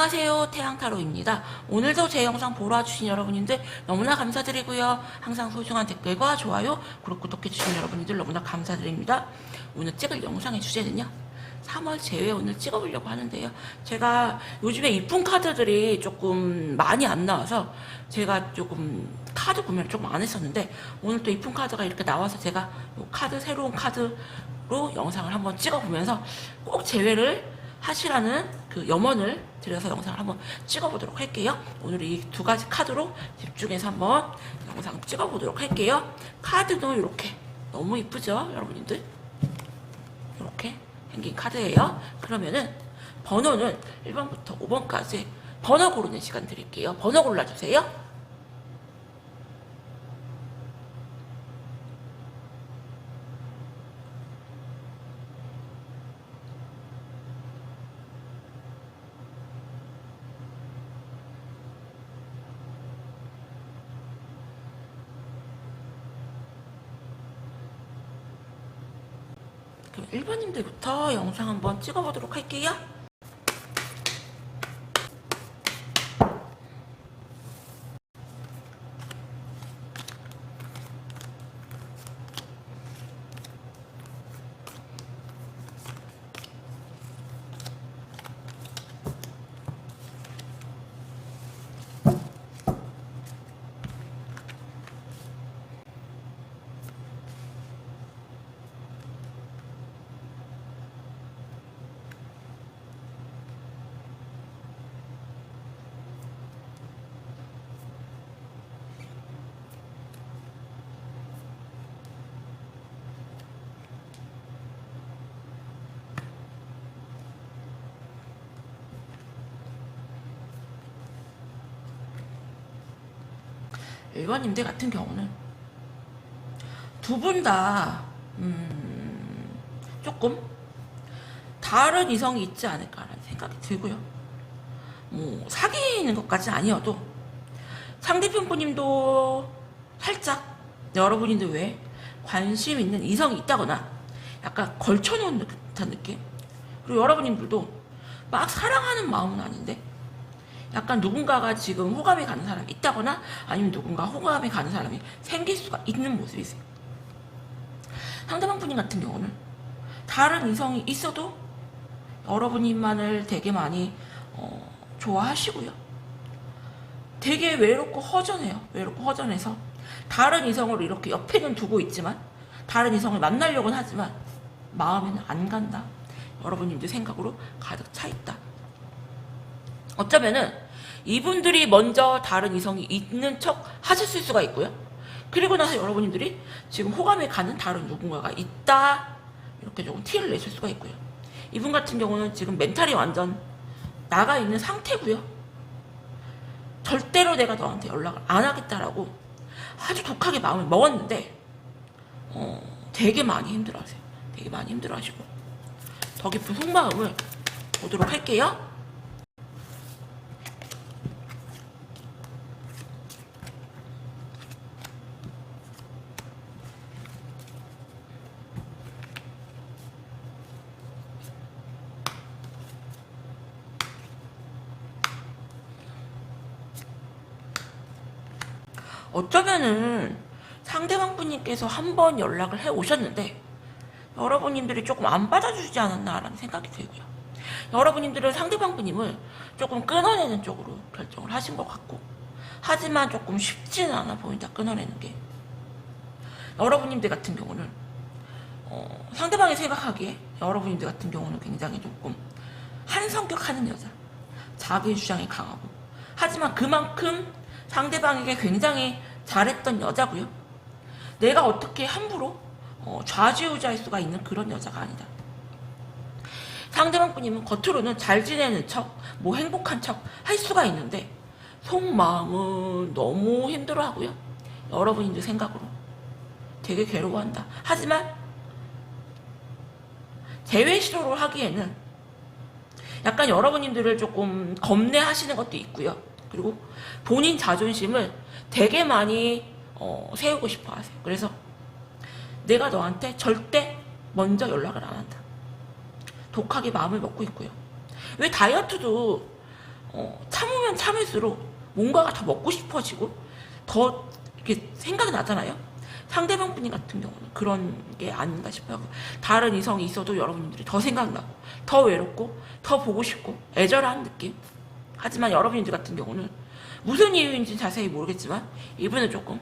안녕하세요, 태양타로입니다. 오늘도 제 영상 보러 와주신 여러분님들 너무나 감사드리고요. 항상 소중한 댓글과 좋아요, 그리고 구독해주신 여러분님들 너무나 감사드립니다. 오늘 찍을 영상의 주제는요, 3월 제외 오늘 찍어보려고 하는데요. 제가 요즘에 이쁜 카드들이 조금 많이 안 나와서 제가 조금 카드 구매를 조금 안 했었는데, 오늘 또 이쁜 카드가 이렇게 나와서 제가 이 카드, 새로운 카드로 영상을 한번 찍어보면서 꼭 제외를 하시라는 그 염원을 드려서 영상을 한번 찍어보도록 할게요. 오늘 이 두 가지 카드로 집중해서 한번 영상 찍어보도록 할게요. 카드도 이렇게 너무 이쁘죠, 여러분들? 이렇게 생긴 카드예요. 그러면은 번호는 1번부터 5번까지 번호 고르는 시간 드릴게요. 번호 골라주세요. 그럼 1번님들부터 영상 한번 찍어보도록 할게요. 일반님들 같은 경우는 두 분 다 조금 다른 이성이 있지 않을까라는 생각이 들고요. 뭐 사귀는 것까지는 아니어도 상대편 분님도 살짝 여러분인데 왜 관심 있는 이성이 있다거나 약간 걸쳐놓은 듯한 느낌. 그리고 여러분님들도 막 사랑하는 마음은 아닌데 약간 누군가가 지금 호감이 가는 사람이 있다거나 아니면 누군가 호감이 가는 사람이 생길 수가 있는 모습이세요. 상대방 분님 같은 경우는 다른 이성이 있어도 여러분만을 되게 많이 좋아하시고요. 되게 외롭고 허전해요. 외롭고 허전해서 다른 이성을 이렇게 옆에는 두고 있지만 다른 이성을 만나려고는 하지만 마음에는 안 간다. 여러분님들 생각으로 가득 차 있다. 어쩌면은 이분들이 먼저 다른 이성이 있는 척 하셨을 수가 있고요. 그리고 나서 여러분들이 지금 호감에 가는 다른 누군가가 있다 이렇게 조금 티를 내실 수가 있고요. 이분 같은 경우는 지금 멘탈이 완전 나가 있는 상태고요. 절대로 내가 너한테 연락을 안 하겠다라고 아주 독하게 마음을 먹었는데 되게 많이 힘들어하세요. 되게 많이 힘들어하시고 더 깊은 속마음을 보도록 할게요. 어쩌면은 상대방 분님께서 한 번 연락을 해 오셨는데 여러분님들이 조금 안 받아주지 않았나라는 생각이 들고요. 여러분님들은 상대방 분님을 조금 끊어내는 쪽으로 결정을 하신 것 같고, 하지만 조금 쉽지는 않아 보인다, 끊어내는 게. 여러분님들 같은 경우는 상대방이 생각하기에 여러분님들 같은 경우는 굉장히 조금 한 성격 하는 여자, 자기 주장이 강하고, 하지만 그만큼 상대방에게 굉장히 잘했던 여자고요. 내가 어떻게 함부로 좌지우지할 수가 있는 그런 여자가 아니다. 상대방 분님은 겉으로는 잘 지내는 척, 뭐 행복한 척 할 수가 있는데 속마음은 너무 힘들어하고요. 여러분들 생각으로 되게 괴로워한다. 하지만 재회 시도를 하기에는 약간 여러분들을 조금 겁내하시는 것도 있고요. 그리고 본인 자존심을 되게 많이 세우고 싶어 하세요. 그래서 내가 너한테 절대 먼저 연락을 안 한다. 독하게 마음을 먹고 있고요. 왜 다이어트도 참으면 참을수록 뭔가가 더 먹고 싶어지고 더 이렇게 생각이 나잖아요. 상대방 분이 같은 경우는 그런 게 아닌가 싶어요. 다른 이성이 있어도 여러분들이 더 생각나고 더 외롭고 더 보고 싶고 애절한 느낌. 하지만 여러분들 같은 경우는 무슨 이유인지 자세히 모르겠지만 이분은 조금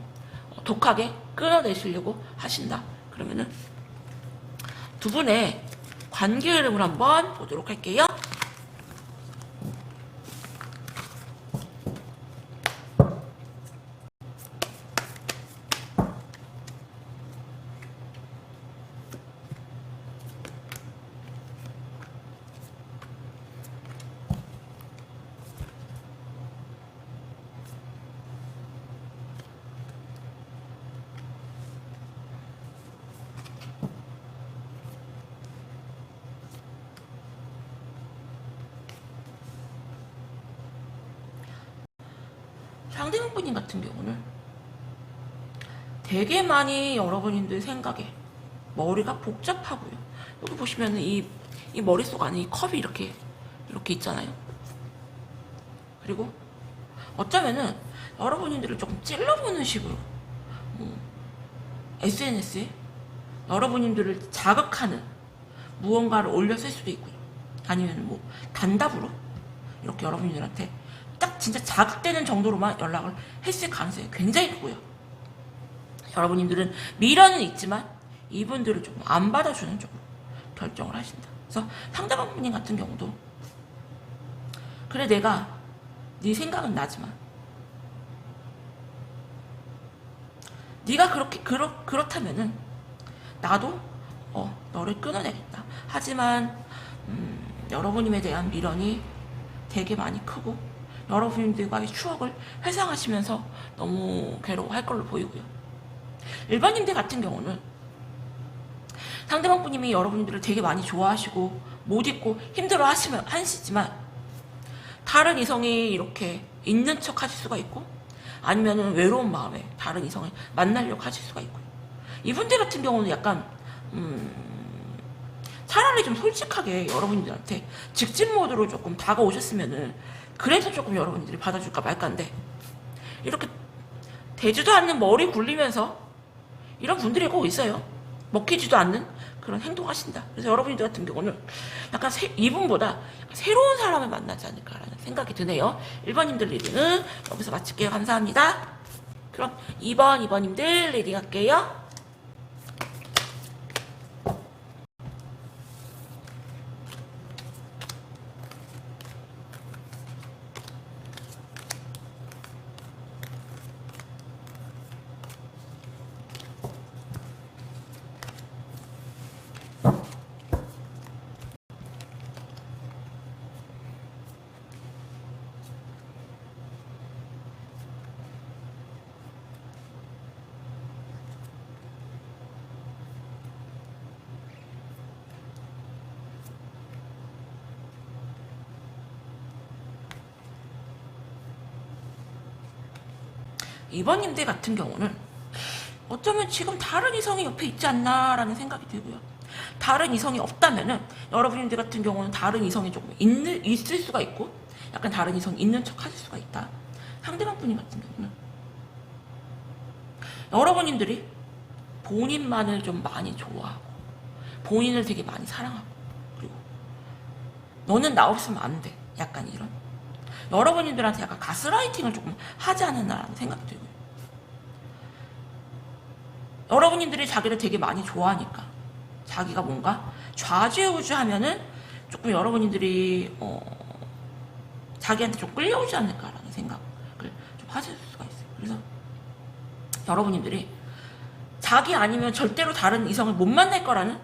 독하게 끊어내시려고 하신다. 그러면은 두 분의 관계 흐름을 한번 보도록 할게요. 상대방 분님 같은 경우는 되게 많이 여러분들 생각에 머리가 복잡하고요. 여기 보시면 이 머릿속 안에 이 컵이 이렇게 있잖아요. 그리고 어쩌면은 여러분들을 조금 찔러보는 식으로 SNS에 여러분들을 자극하는 무언가를 올렸을 수도 있고요. 아니면 뭐 단답으로 이렇게 여러분들한테 딱 진짜 자극되는 정도로만 연락을 했을 가능성이 굉장히 크고요. 여러분들은 미련은 있지만 이분들을 조금 안 받아주는 쪽으로 결정을 하신다. 그래서 상대방 분님 같은 경우도 그래 내가 네 생각은 나지만 네가 그렇다면은 나도 너를 끊어내겠다. 하지만 여러분님에 대한 미련이 되게 많이 크고 여러분들과의 추억을 회상하시면서 너무 괴로워할 걸로 보이고요. 일반인들 같은 경우는 상대방 분님이 여러분들을 되게 많이 좋아하시고 못 잊고 힘들어 하시지만 다른 이성이 이렇게 있는 척 하실 수가 있고 아니면은 외로운 마음에 다른 이성을 만나려고 하실 수가 있고요. 이분들 같은 경우는 약간 차라리 좀 솔직하게 여러분들한테 직진 모드로 조금 다가오셨으면은 그래서 조금 여러분들이 받아줄까 말까인데 이렇게 되지도 않는 머리 굴리면서 이런 분들이 꼭 있어요. 먹히지도 않는 그런 행동하신다. 그래서 여러분들 같은 경우는 약간 이분보다 새로운 사람을 만나지 않을까라는 생각이 드네요. 1번님들 리딩은 여기서 마칠게요. 감사합니다. 그럼 2번님들 리딩 할게요. 이번님들 같은 경우는 어쩌면 지금 다른 이성이 옆에 있지 않나라는 생각이 들고요. 다른 이성이 없다면은 여러분들 같은 경우는 다른 이성이 조금 있을 수가 있고 약간 다른 이성이 있는 척 하실 수가 있다. 상대방 분이 같은 경우는 여러분들이 본인만을 좀 많이 좋아하고 본인을 되게 많이 사랑하고 그리고 너는 나 없으면 안 돼. 약간 이런 여러분들한테 약간 가스라이팅을 조금 하지 않았나라는 생각이 들고요. 여러분들이 자기를 되게 많이 좋아하니까 자기가 뭔가 좌지우지하면은 조금 여러분들이 자기한테 좀 끌려오지 않을까라는 생각을 좀 하실 수가 있어요. 그래서 여러분들이 자기 아니면 절대로 다른 이성을 못 만날 거라는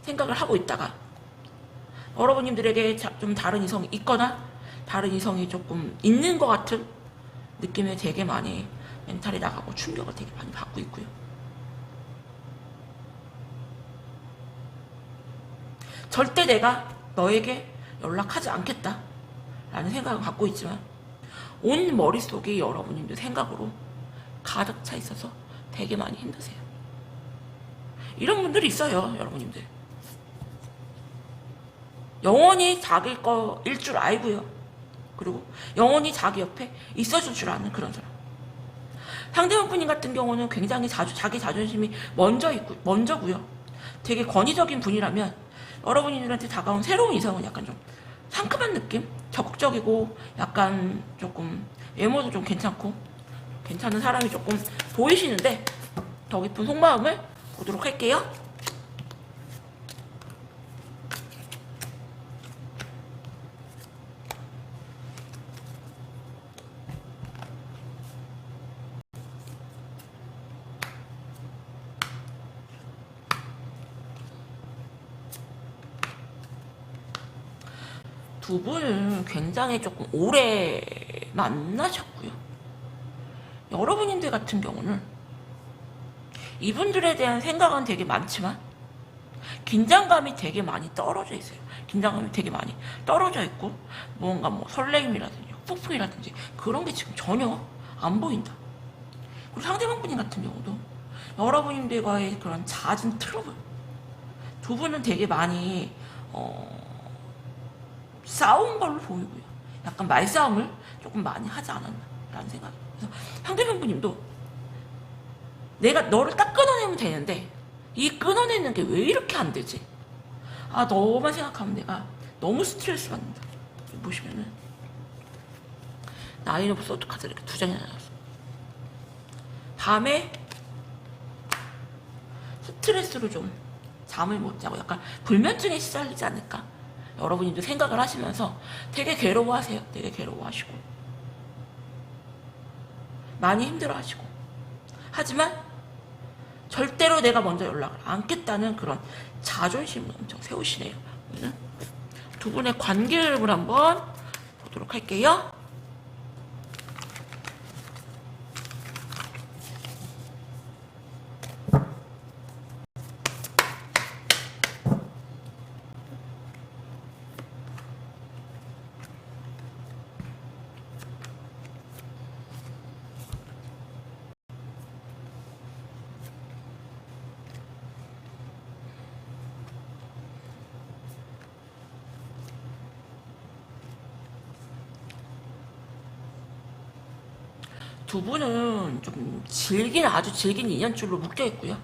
생각을 하고 있다가 여러분들에게 좀 다른 이성이 있거나 다른 이성이 조금 있는 것 같은 느낌에 되게 많이 멘탈이 나가고 충격을 되게 많이 받고 있고요. 절대 내가 너에게 연락하지 않겠다 라는 생각을 갖고 있지만 온 머릿속이 여러분들 생각으로 가득 차 있어서 되게 많이 힘드세요. 이런 분들이 있어요. 여러분들 영원히 자기 거일 줄 알고요. 그리고 영원히 자기 옆에 있어줄 줄 아는 그런 사람. 상대방 분님 같은 경우는 굉장히 자기 자존심이 먼저고요. 되게 권위적인 분이라면 여러분들한테 다가온 새로운 이성은 약간 좀 상큼한 느낌? 적극적이고 약간 조금 외모도 좀 괜찮고 괜찮은 사람이 조금 보이시는데 더 깊은 속마음을 보도록 할게요. 두 분은 굉장히 조금 오래 만나셨고요. 여러분들 같은 경우는 이분들에 대한 생각은 되게 많지만 긴장감이 되게 많이 떨어져 있어요. 긴장감이 되게 많이 떨어져 있고 뭔가 뭐 설레임이라든지 폭풍이라든지 그런 게 지금 전혀 안 보인다. 그리고 상대방 분인 같은 경우도 여러분들과의 그런 잦은 트러블 두 분은 되게 많이 싸운 걸로 보이고요. 약간 말싸움을 조금 많이 하지 않았나라는 생각이. 그래서 상대방 분님도 내가 너를 딱 끊어내면 되는데 이 끊어내는 게 왜 이렇게 안 되지? 아 너만 생각하면 내가 너무 스트레스 받는다. 보시면은 나인 오브 소드 카드 이렇게 두 장이 나왔어. 밤에 스트레스로 좀 잠을 못 자고 약간 불면증에 시달리지 않을까? 여러분들도 생각을 하시면서 되게 괴로워하세요. 되게 괴로워하시고 많이 힘들어하시고 하지만 절대로 내가 먼저 연락을 안겠다는 그런 자존심을 엄청 세우시네요. 두 분의 관계를 한번 보도록 할게요. 두 분은 좀 아주 질긴 인연줄로 묶여있고요.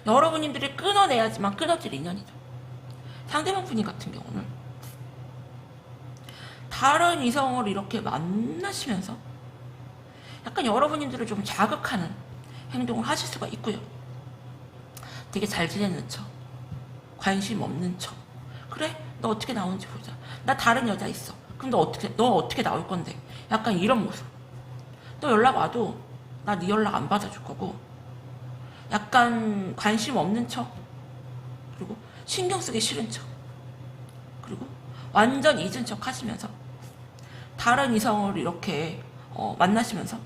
여러분들이 끊어내야지만 끊어질 인연이죠. 상대방 분이 같은 경우는 다른 이성을 이렇게 만나시면서 약간 여러분들을 좀 자극하는 행동을 하실 수가 있고요. 되게 잘 지내는 척, 관심 없는 척. 그래? 너 어떻게 나오는지 보자. 나 다른 여자 있어. 그럼 너 어떻게 나올 건데? 약간 이런 모습. 또 연락 와도 나 네 연락 안 받아줄 거고 약간 관심 없는 척 그리고 신경 쓰기 싫은 척 그리고 완전 잊은 척 하시면서 다른 이성을 이렇게 만나시면서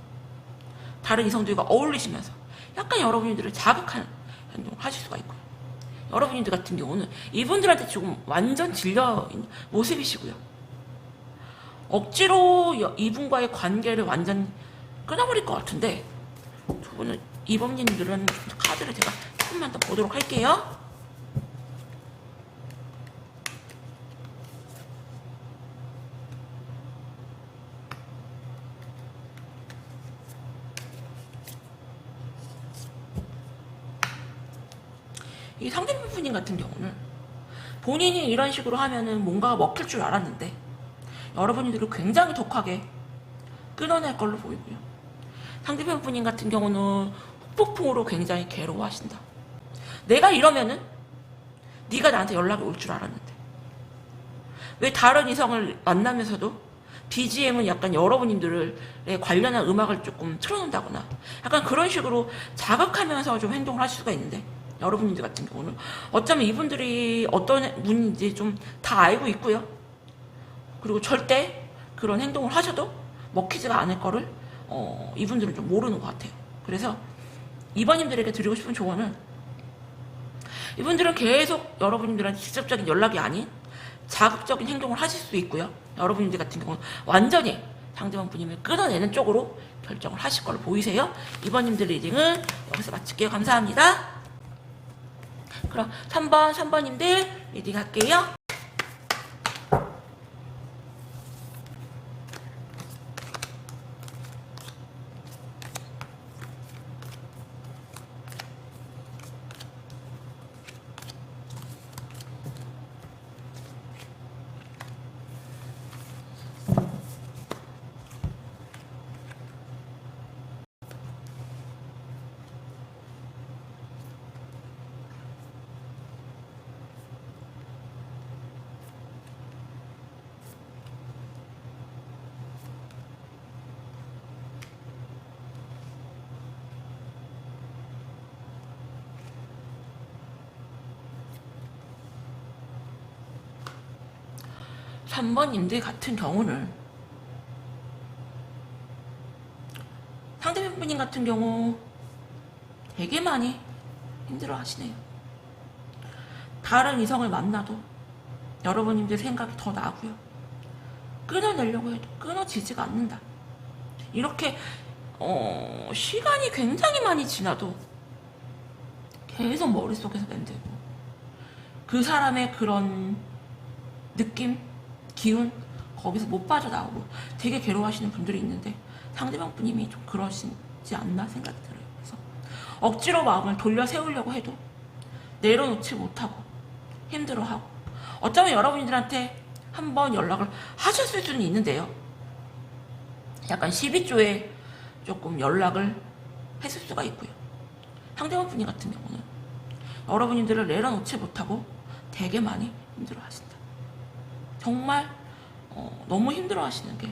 다른 이성들과 어울리시면서 약간 여러분들을 자극하는 행동을 하실 수가 있고요. 여러분들 같은 경우는 이분들한테 지금 완전 질려 있는 모습이시고요. 억지로 이분과의 관계를 완전 끊어버릴 것 같은데 두 분은 이범님들은 카드를 제가 조금만 더 보도록 할게요. 이 상대방 분님 같은 경우는 본인이 이런 식으로 하면은 뭔가 먹힐 줄 알았는데 여러분들을 굉장히 독하게 끊어낼 걸로 보이고요. 상대방 분님 같은 경우는 후폭풍으로 굉장히 괴로워하신다. 내가 이러면은 네가 나한테 연락이 올 줄 알았는데 왜 다른 이성을 만나면서도 BGM은 약간 여러분들에 관련한 음악을 조금 틀어놓는다거나 약간 그런 식으로 자극하면서 좀 행동을 하실 수가 있는데 여러분들 같은 경우는 어쩌면 이분들이 어떤 분인지 좀 다 알고 있고요. 그리고 절대 그런 행동을 하셔도 먹히지가 않을 거를 이분들은 좀 모르는 것 같아요. 그래서 이번님들에게 드리고 싶은 조언은 이분들은 계속 여러분들한테 직접적인 연락이 아닌 자극적인 행동을 하실 수 있고요. 여러분들 같은 경우는 완전히 상대방 분님을 끊어내는 쪽으로 결정을 하실 걸로 보이세요. 이번님들 리딩은 여기서 마칠게요. 감사합니다. 그럼 3번님들 리딩 할게요. 3번님들 같은 경우는 상대편님 같은 경우 되게 많이 힘들어 하시네요. 다른 이성을 만나도 여러분님들 생각이 더 나고요. 끊어내려고 해도 끊어지지가 않는다. 이렇게 시간이 굉장히 많이 지나도 계속 머릿속에서 맴돌고 그 사람의 그런 느낌, 기운 거기서 못 빠져나오고 되게 괴로워하시는 분들이 있는데 상대방 분님이 좀 그러시지 않나 생각이 들어요. 그래서 억지로 마음을 돌려 세우려고 해도 내려놓지 못하고 힘들어하고 어쩌면 여러분들한테 한번 연락을 하셨을 수는 있는데요. 약간 12조에 조금 연락을 했을 수가 있고요. 상대방 분이 같은 경우는 여러분들을 내려놓지 못하고 되게 많이 힘들어하신다. 정말 너무 힘들어하시는 게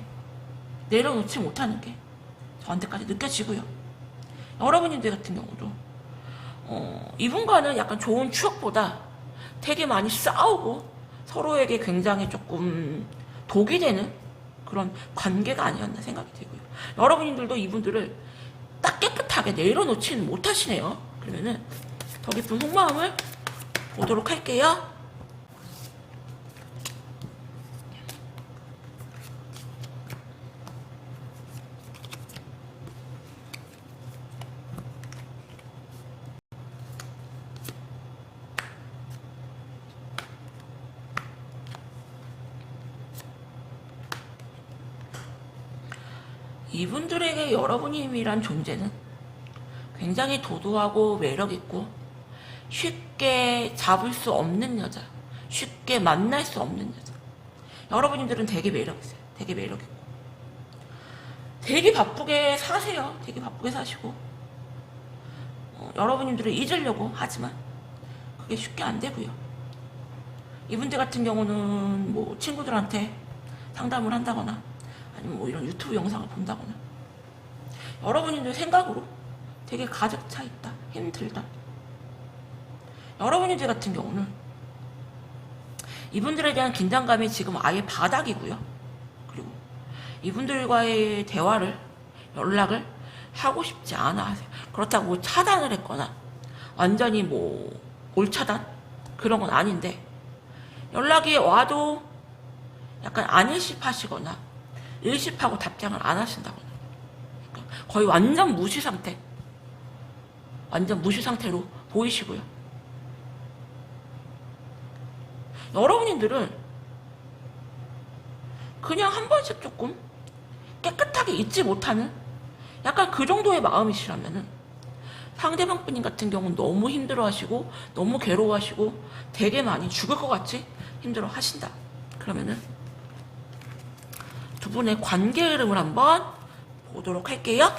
내려놓지 못하는 게 저한테까지 느껴지고요. 여러분들 같은 경우도 이분과는 약간 좋은 추억보다 되게 많이 싸우고 서로에게 굉장히 조금 독이 되는 그런 관계가 아니었나 생각이 들고요. 여러분들도 이분들을 딱 깨끗하게 내려놓지는 못하시네요. 그러면은 더 깊은 속마음을 보도록 할게요. 이분들에게 여러분이란 존재는 굉장히 도도하고 매력있고 쉽게 잡을 수 없는 여자, 쉽게 만날 수 없는 여자. 여러분들은 되게 매력있어요. 되게 매력있고 되게 바쁘게 사세요. 되게 바쁘게 사시고 여러분들을 잊으려고 하지만 그게 쉽게 안 되고요. 이분들 같은 경우는 뭐 친구들한테 상담을 한다거나 아니면 뭐 이런 유튜브 영상을 본다거나 여러분들 생각으로 되게 가득 차 있다. 힘들다. 여러분들 같은 경우는 이분들에 대한 긴장감이 지금 아예 바닥이고요. 그리고 이분들과의 대화를 연락을 하고 싶지 않아 하세요. 그렇다고 뭐 차단을 했거나 완전히 뭐 올차단 그런 건 아닌데 연락이 와도 약간 안일십하시거나 일십하고 답장을 안 하신다거나 그러니까 거의 완전 무시 상태, 완전 무시 상태로 보이시고요. 여러분들은 그냥 한 번씩 조금 깨끗하게 잊지 못하는 약간 그 정도의 마음이시라면은 상대방 분님 같은 경우는 너무 힘들어하시고 너무 괴로워하시고 되게 많이 죽을 것 같이 힘들어하신다. 그러면은 두 분의 관계 흐름을 한번 보도록 할게요.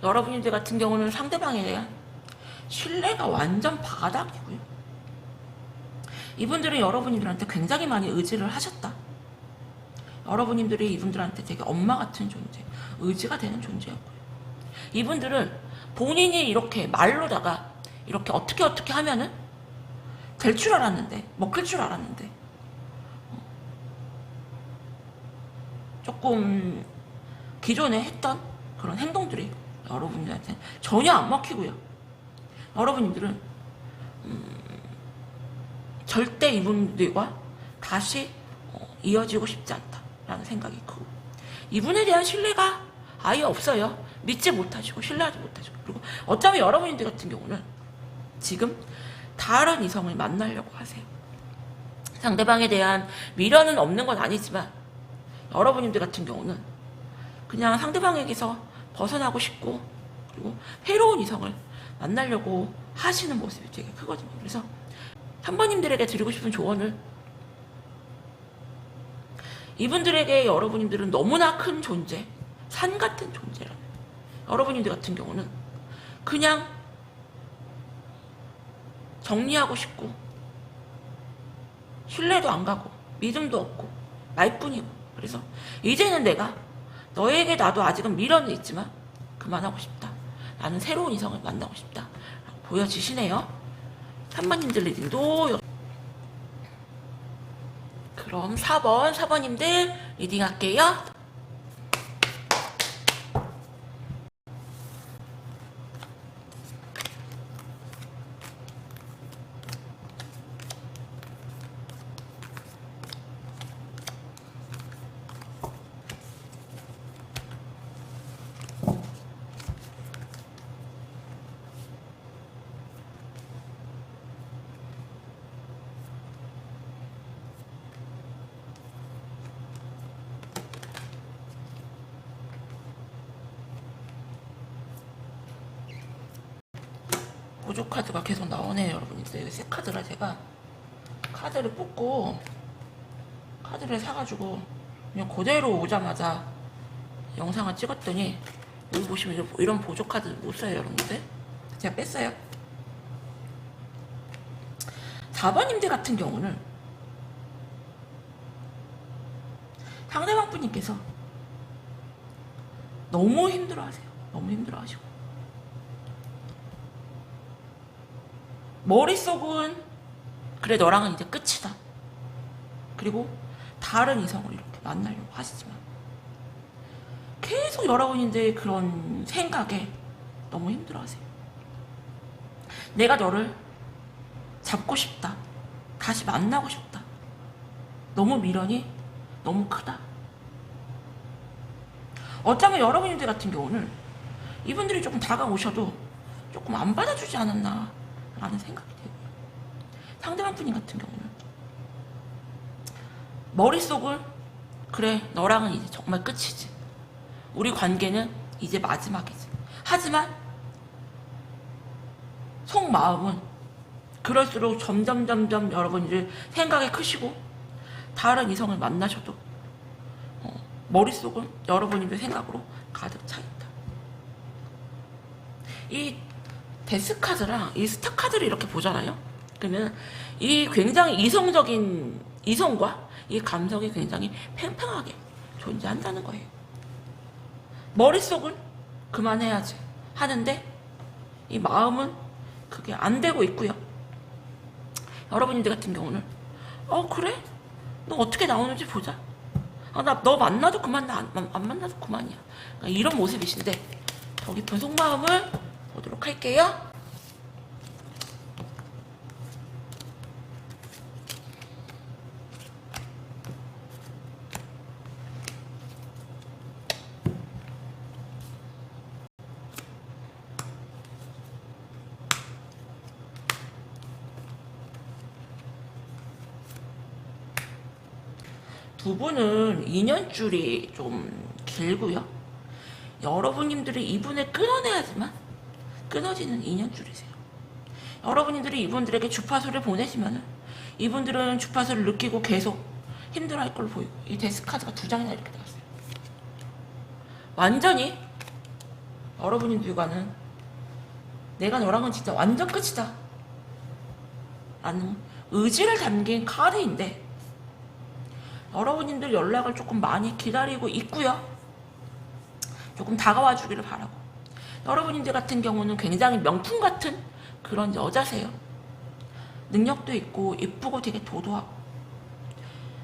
여러분들 같은 경우는 상대방에 대한 신뢰가 완전 바닥이고요. 이분들은 여러분들한테 굉장히 많이 의지를 하셨다. 여러분들이 이분들한테 되게 엄마 같은 존재, 의지가 되는 존재였고요. 이분들은 본인이 이렇게 말로다가 이렇게 어떻게 하면은 될 줄 알았는데, 먹힐 줄 알았는데 조금 기존에 했던 그런 행동들이 여러분들한테 전혀 안 먹히고요. 여러분들은 절대 이분들과 다시 이어지고 싶지 않다라는 생각이 크고 이분에 대한 신뢰가 아예 없어요. 믿지 못하시고 신뢰하지 못하시고 그리고 어쩌면 여러분들 같은 경우는 지금 다른 이성을 만나려고 하세요. 상대방에 대한 미련은 없는 건 아니지만 여러분들 같은 경우는 그냥 상대방에게서 벗어나고 싶고 그리고 새로운 이성을 만나려고 하시는 모습이 되게 크거든요. 그래서 3번님들에게 드리고 싶은 조언을 이분들에게 여러분들은 너무나 큰 존재, 산 같은 존재라면 여러분들 같은 경우는 그냥 정리하고 싶고 신뢰도 안 가고 믿음도 없고 말뿐이고, 그래서 이제는 내가 너에게 나도 아직은 미련은 있지만 그만하고 싶다. 나는 새로운 이성을 만나고 싶다. 라고 보여지시네요. 3번님들 리딩도. 그럼 4번님들 리딩 할게요. 보조 카드가 계속 나오네요, 여러분. 이제 새 카드라 제가 카드를 뽑고 카드를 사가지고 그냥 그대로 오자마자 영상을 찍었더니 여기 보시면 이런 보조 카드 못 써요, 여러분들. 제가 뺐어요. 4번님들 같은 경우는 상대방 분님께서 너무 힘들어하세요. 너무 힘들어하시고 머릿속은 그래 너랑은 이제 끝이다. 그리고 다른 이성을 이렇게 만나려고 하시지만 계속 여러분인데 그런 생각에 너무 힘들어하세요. 내가 너를 잡고 싶다. 다시 만나고 싶다. 너무 미련이 너무 크다. 어쩌면 여러분들 같은 경우는 이분들이 조금 다가오셔도 조금 안 받아주지 않았나 라는 생각이 들고요. 상대방 분이 같은 경우는 머릿속은 그래 너랑은 이제 정말 끝이지. 우리 관계는 이제 마지막이지. 하지만 속마음은 그럴수록 점점 여러분들 생각이 크시고 다른 이성을 만나셔도 머릿속은 여러분들 생각으로 가득 차 있다. 이 데스카드랑 이 스타카드를 이렇게 보잖아요. 그러면 이 굉장히 이성적인 이성과 이 감성이 굉장히 팽팽하게 존재한다는 거예요. 머릿속은 그만해야지 하는데 이 마음은 그게 안 되고 있고요. 여러분들 같은 경우는 그래? 너 어떻게 나오는지 보자. 나 너 만나도 그만, 나 안 만나도 그만이야. 그러니까 이런 모습이신데 더 깊은 속마음을 보도록 할게요. 두 분은 인연줄이 좀 길고요. 여러분님들이 이분을 끊어내야지만 끊어지는 인연줄이세요. 여러분들이 이분들에게 주파수를 보내시면은 이분들은 주파수를 느끼고 계속 힘들어할 걸로 보이고, 이 데스카드가 2장이나 이렇게 나왔어요. 완전히 여러분들과는 내가 너랑은 진짜 완전 끝이다 라는 의지를 담긴 카드인데 여러분들 연락을 조금 많이 기다리고 있고요. 조금 다가와 주기를 바라고, 여러분들 같은 경우는 굉장히 명품 같은 그런 여자세요. 능력도 있고 예쁘고 되게 도도하고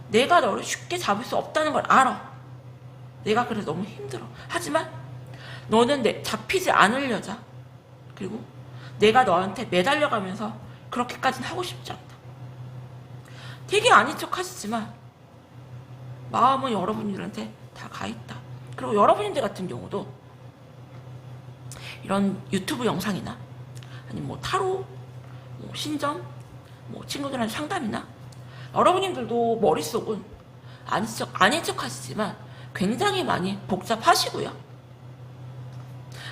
내가 너를 쉽게 잡을 수 없다는 걸 알아. 내가 그래서 너무 힘들어. 하지만 너는 잡히지 않을 여자, 그리고 내가 너한테 매달려가면서 그렇게까지는 하고 싶지 않다. 되게 아닌 척 하시지만 마음은 여러분들한테 다 가있다. 그리고 여러분들 같은 경우도 이런 유튜브 영상이나 아니면 뭐 타로, 뭐 신점, 뭐 친구들한테 상담이나 여러분들도 머릿속은 아닌 척 하시지만 굉장히 많이 복잡하시고요.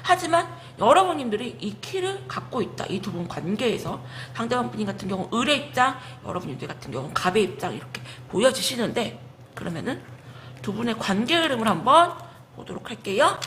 하지만 여러분들이 이 키를 갖고 있다. 이 두 분 관계에서 상대방 분이 같은 경우 을의 입장, 여러분들 같은 경우 갑의 입장 이렇게 보여지시는데, 그러면은 두 분의 관계 흐름을 한번 보도록 할게요.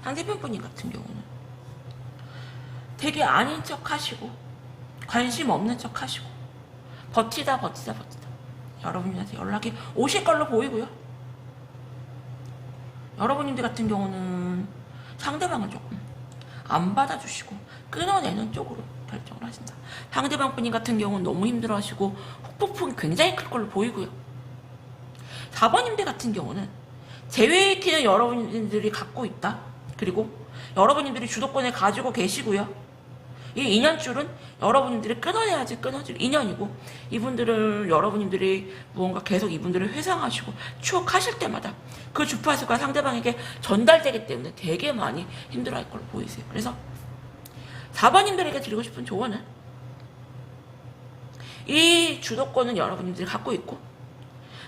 상대편 분이 같은 경우는 되게 아닌 척 하시고 관심 없는 척 하시고 버티다 여러분들한테 연락이 오실 걸로 보이고요. 여러분들 같은 경우는 상대방을 조금 안 받아주시고 끊어내는 쪽으로 결정을 하신다. 상대방 분이 같은 경우는 너무 힘들어하시고 후폭풍이 굉장히 클 걸로 보이고요. 4번님들 같은 경우는 제외키는 여러분들이 갖고 있다. 그리고 여러분들이 주도권을 가지고 계시고요. 이 인연줄은 여러분들이 끊어내야지 끊어질 인연이고, 이분들을 여러분들이 무언가 계속 이분들을 회상하시고 추억하실 때마다 그 주파수가 상대방에게 전달되기 때문에 되게 많이 힘들어할 걸로 보이세요. 그래서 4번님들에게 드리고 싶은 조언은, 이 주도권은 여러분들이 갖고 있고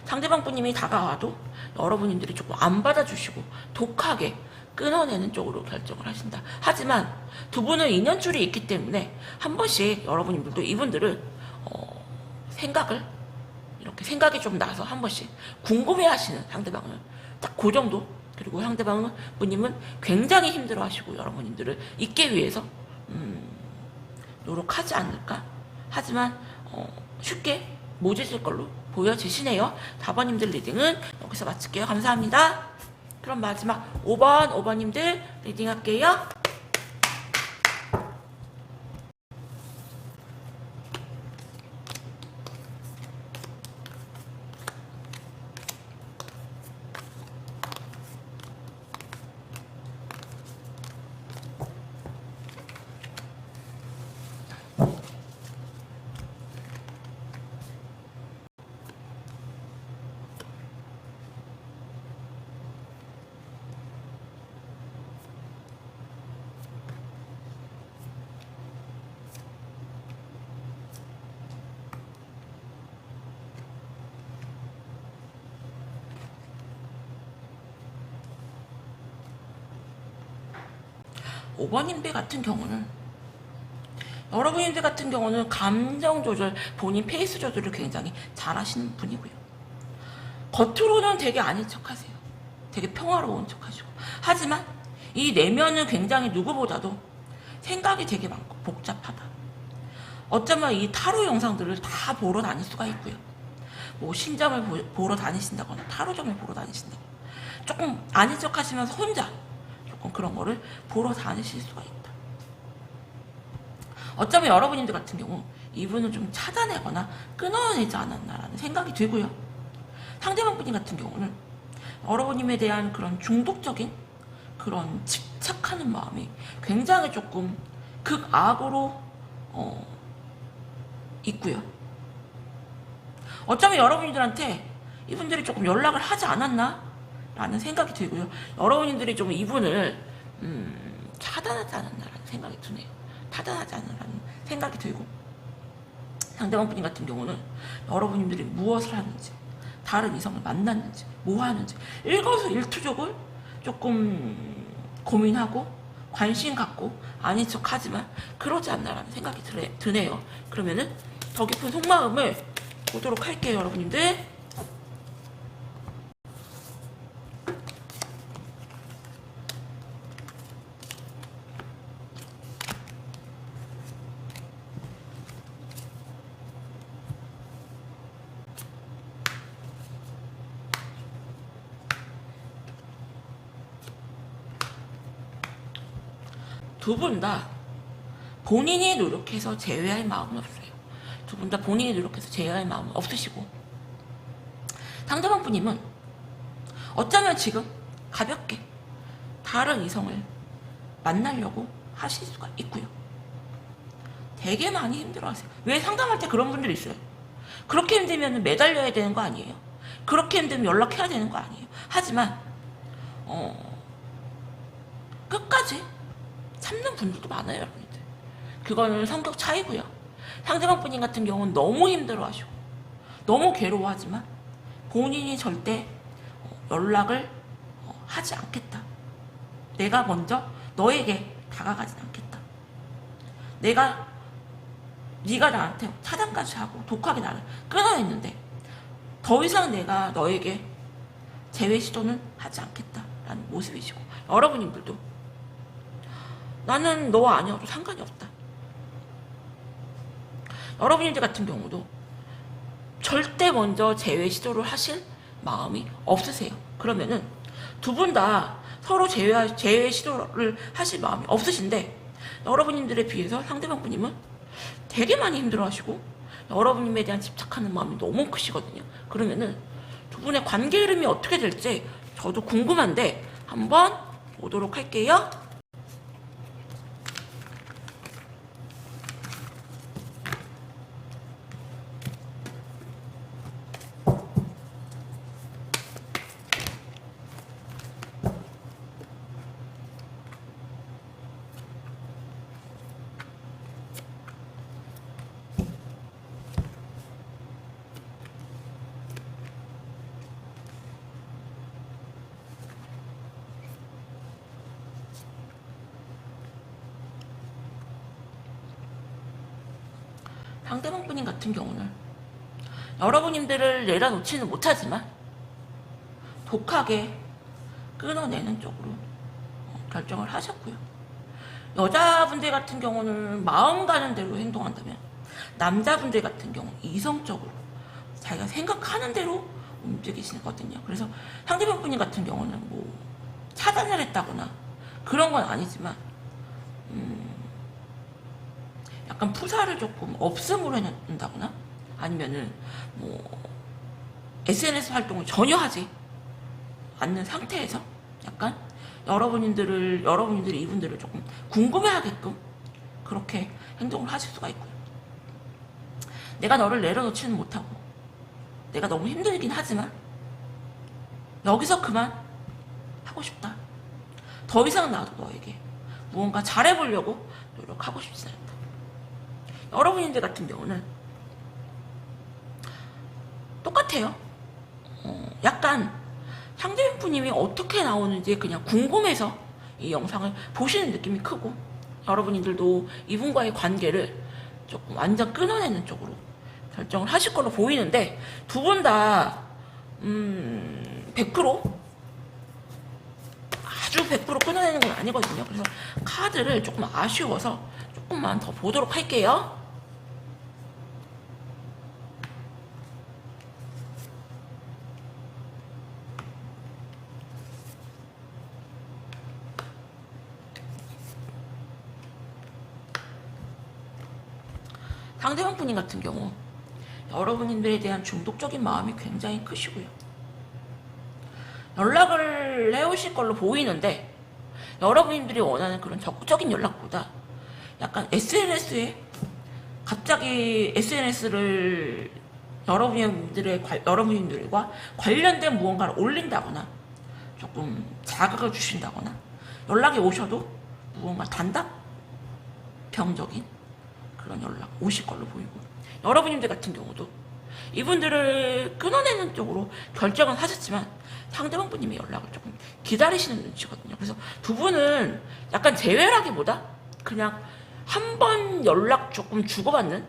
상대방 분님이 다가와도 여러분들이 조금 안 받아주시고 독하게 끊어내는 쪽으로 결정을 하신다. 하지만 두 분은 인연줄이 있기 때문에 한 번씩 여러분들도 이분들을 생각이 좀 나서 한 번씩 궁금해하시는 상대방을 딱 그 정도. 그리고 상대방 분님은 굉장히 힘들어하시고 여러분들을 잊기 위해서 노력하지 않을까. 하지만 쉽게 못 잊을 걸로 보여지시네요. 4번님들 리딩은 여기서 마칠게요. 감사합니다. 그럼 마지막 5번님들 리딩 할게요. 5번님들 같은 경우는, 여러분들 같은 경우는 감정 조절, 본인 페이스 조절을 굉장히 잘 하시는 분이고요. 겉으로는 되게 아닌 척 하세요. 되게 평화로운 척 하시고. 하지만 이 내면은 굉장히 누구보다도 생각이 되게 많고 복잡하다. 어쩌면 이 타로 영상들을 다 보러 다닐 수가 있고요. 뭐 신점을 보러 다니신다거나 타로점을 보러 다니신다거나 조금 아닌 척 하시면서 혼자 그런 거를 보러 다니실 수가 있다. 어쩌면 여러분들 같은 경우 이분을 좀 찾아내거나 끊어내지 않았나라는 생각이 들고요. 상대방 분이 같은 경우는 여러분님에 대한 그런 중독적인 그런 집착하는 마음이 굉장히 조금 극악으로 있고요. 어쩌면 여러분들한테 이분들이 조금 연락을 하지 않았나 라는 생각이 들고요. 여러분들이 좀 이분을 차단하지 않았나라는 생각이 드네요. 차단하지 않았나라는 생각이 들고, 상대방 분이 같은 경우는 여러분들이 무엇을 하는지, 다른 이성을 만났는지, 뭐 하는지 일거수일투족을 조금 고민하고 관심 갖고 아닌 척 하지만 그러지 않나라는 생각이 드네요. 그러면은 더 깊은 속마음을 보도록 할게요, 여러분들. 두 분 다 본인이 노력해서 제외할 마음은 없어요. 두 분 다 본인이 노력해서 제외할 마음은 없으시고, 상대방 분님은 어쩌면 지금 가볍게 다른 이성을 만나려고 하실 수가 있고요. 되게 많이 힘들어하세요. 왜 상담할 때 그런 분들이 있어요. 그렇게 힘들면 매달려야 되는 거 아니에요? 그렇게 힘들면 연락해야 되는 거 아니에요? 하지만 끝까지 참는 분들도 많아요, 여러분들. 그거는 성격 차이고요. 상대방 분인 같은 경우는 너무 힘들어하시고 너무 괴로워하지만 본인이 절대 연락을 하지 않겠다. 내가 먼저 너에게 다가가진 않겠다. 네가 나한테 차단까지 하고 독하게 나를 끊어냈는데 더 이상 내가 너에게 재회 시도는 하지 않겠다라는 모습이시고, 여러분님들도 나는 너 아니어도 상관이 없다. 여러분들 같은 경우도 절대 먼저 재회 시도를 하실 마음이 없으세요. 그러면은 두 분 다 서로 재회 시도를 하실 마음이 없으신데, 여러분님들에 비해서 상대방 분님은 되게 많이 힘들어하시고 여러분님에 대한 집착하는 마음이 너무 크시거든요. 그러면은 두 분의 관계 흐름이 어떻게 될지 저도 궁금한데 한번 보도록 할게요. 상대방 분인 같은 경우는 여러분님들을 내려놓지는 못하지만 독하게 끊어내는 쪽으로 결정을 하셨고요. 여자분들 같은 경우는 마음 가는 대로 행동한다면, 남자분들 같은 경우 이성적으로 자기가 생각하는 대로 움직이시거든요. 그래서 상대방 분인 같은 경우는 뭐 차단을 했다거나 그런 건 아니지만 약간 푸사를 조금 없음으로 해놓는다거나 아니면은 뭐 SNS 활동을 전혀 하지 않는 상태에서 약간 여러분들이 이분들을 조금 궁금해하게끔 그렇게 행동을 하실 수가 있고요. 내가 너를 내려놓지는 못하고 내가 너무 힘들긴 하지만 여기서 그만 하고 싶다. 더 이상 나도 너에게 무언가 잘해보려고 노력하고 싶지 않다. 여러분들 같은 경우는 똑같아요. 약간 상대분님이 어떻게 나오는지 그냥 궁금해서 이 영상을 보시는 느낌이 크고, 여러분들도 이분과의 관계를 조금 완전 끊어내는 쪽으로 결정을 하실 걸로 보이는데, 두 분 다 100% 아주 100% 끊어내는 건 아니거든요. 그래서 카드를 조금 아쉬워서 조금만 더 보도록 할게요. 상대방 분인 같은 경우 여러분들에 대한 중독적인 마음이 굉장히 크시고요. 연락을 해오실 걸로 보이는데, 여러분들이 원하는 그런 적극적인 연락보다 약간 SNS에 갑자기 SNS를 여러분들과 관련된 무언가를 올린다거나 조금 자극을 주신다거나 연락이 오셔도 무언가 단답형적인 그런 연락 오실 걸로 보이고, 여러분들 같은 경우도 이분들을 끊어내는 쪽으로 결정은 하셨지만 상대방 분님의 연락을 조금 기다리시는 눈치거든요. 그래서 두 분은 약간 재회라기보다 그냥 한 번 연락 조금 주고받는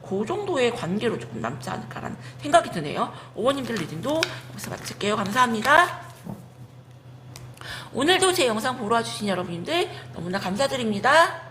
그 정도의 관계로 조금 남지 않을까라는 생각이 드네요. 오버님들 리딩도 여기서 마칠게요. 감사합니다. 오늘도 제 영상 보러 와주신 여러분들 너무나 감사드립니다.